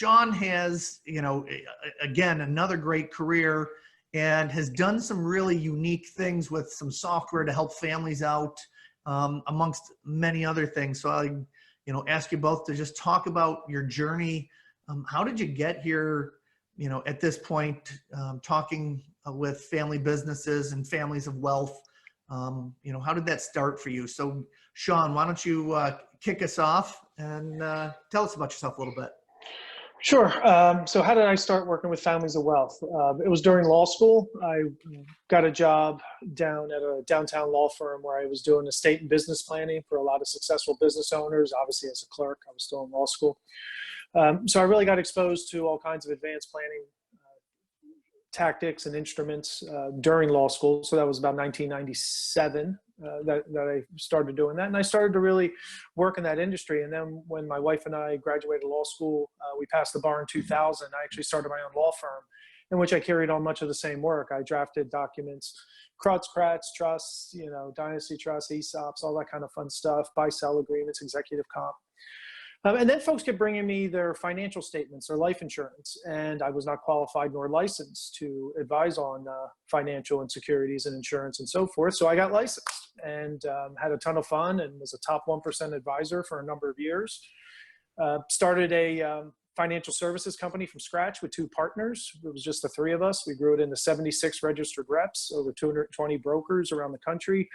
Shawn has, again, another great career and has done some really unique things with some software to help families out, amongst many other things. So I, ask you both to just talk about your journey. How did you get here, at this point, talking with family businesses and families of wealth? How did that start for you? So Shawn, why don't you kick us off and tell us about yourself a little bit. Sure. So how did I start working with families of wealth? It was during law school. I got a job down at a downtown law firm where I was doing estate and business planning for a lot of successful business owners. Obviously, as a clerk, I was still in law school. So I really got exposed to all kinds of advanced planning tactics and instruments during law school. So that was about 1997 that I started doing that. And I started to really work in that industry. And then when my wife and I graduated law school, we passed the bar in 2000. I actually started my own law firm in which I carried on much of the same work. I drafted documents, Krats, trusts, dynasty trusts, ESOPs, all that kind of fun stuff, buy-sell agreements, executive comp. And then folks kept bringing me their financial statements or life insurance, and I was not qualified nor licensed to advise on financial and securities and insurance and so forth. So I got licensed and had a ton of fun and was a top 1% advisor for a number of years. Started a financial services company from scratch with 2 partners. It was just the 3 of us. We grew it into 76 registered reps, over 220 brokers around the country.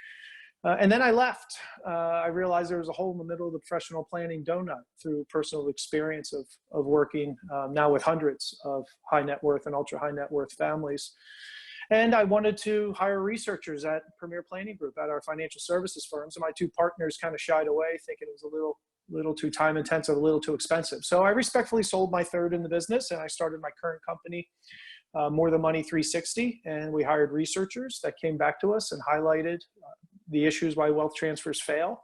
And then I left. I realized there was a hole in the middle of the professional planning donut through personal experience of working now with hundreds of high net worth and ultra high net worth families. And I wanted to hire researchers at Premier Planning Group at our financial services firms. And my 2 partners kind of shied away, thinking it was a little too time intensive, a little too expensive. So I respectfully sold my third in the business and I started my current company, More Than Money 360. And we hired researchers that came back to us and highlighted the issues why wealth transfers fail.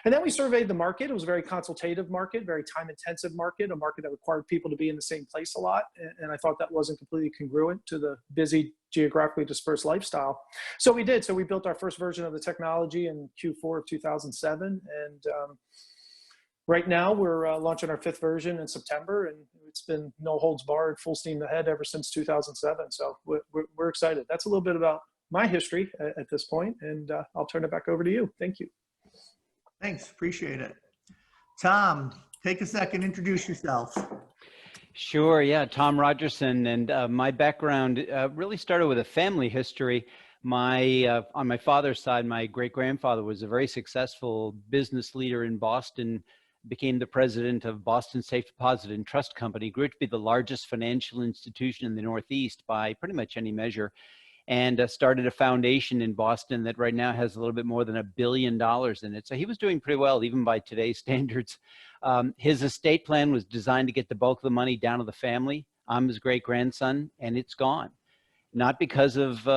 And then we surveyed the market. It was a very consultative market, very time-intensive market, a market that required people to be in the same place a lot. And I thought that wasn't completely congruent to the busy, geographically dispersed lifestyle. So we did. So we built our first version of the technology in Q4 of 2007. And right now we're launching our 5th version in September. And it's been no holds barred, full steam ahead ever since 2007. So we're excited. That's a little bit about my history at this point, and I'll turn it back over to you. Thank you. Thanks, appreciate it. Tom, take a second, introduce yourself. Sure, yeah, Tom Rogerson, and my background really started with a family history. On my father's side, my great-grandfather was a very successful business leader in Boston, became the president of Boston Safe Deposit and Trust Company, grew to be the largest financial institution in the Northeast by pretty much any measure, and started a foundation in Boston that right now has a little bit more than $1 billion in it. So he was doing pretty well, even by today's standards. His estate plan was designed to get the bulk of the money down to the family. I'm his great-grandson, and it's gone. Not because of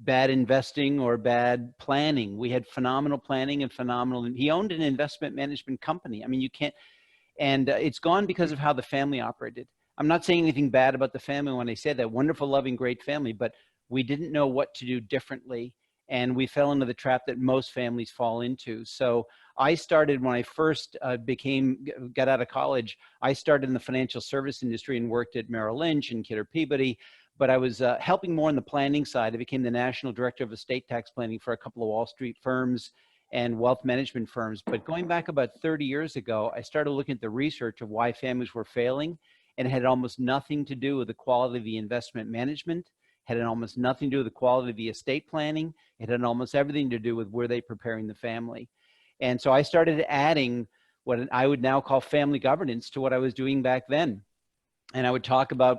bad investing or bad planning. We had phenomenal planning and phenomenal, he owned an investment management company. I mean, you can't, and it's gone because of how the family operated. I'm not saying anything bad about the family when I say that. Wonderful, loving, great family, but we didn't know what to do differently, and we fell into the trap that most families fall into. So I started when I first got out of college. I started in the financial service industry and worked at Merrill Lynch and Kidder Peabody, but I was helping more on the planning side. I became the national director of estate tax planning for a couple of Wall Street firms and wealth management firms. But going back about 30 years ago, I started looking at the research of why families were failing, and it had almost nothing to do with the quality of the investment management, had almost nothing to do with the quality of the estate planning. It had almost everything to do with were they preparing the family. And so I started adding what I would now call family governance to what I was doing back then. And I would talk about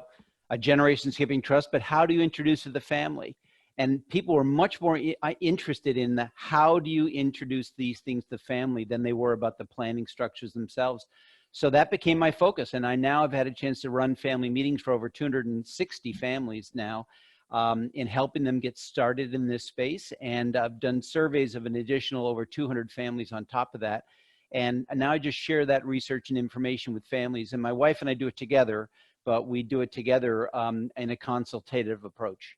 a generation skipping trust, but how do you introduce to the family? And people were much more interested in the how do you introduce these things to the family than they were about the planning structures themselves. So that became my focus. And I now have had a chance to run family meetings for over 260 families now, in helping them get started in this space. And I've done surveys of an additional over 200 families on top of that. And now I just share that research and information with families. And my wife and I do it together, but we do it together in a consultative approach.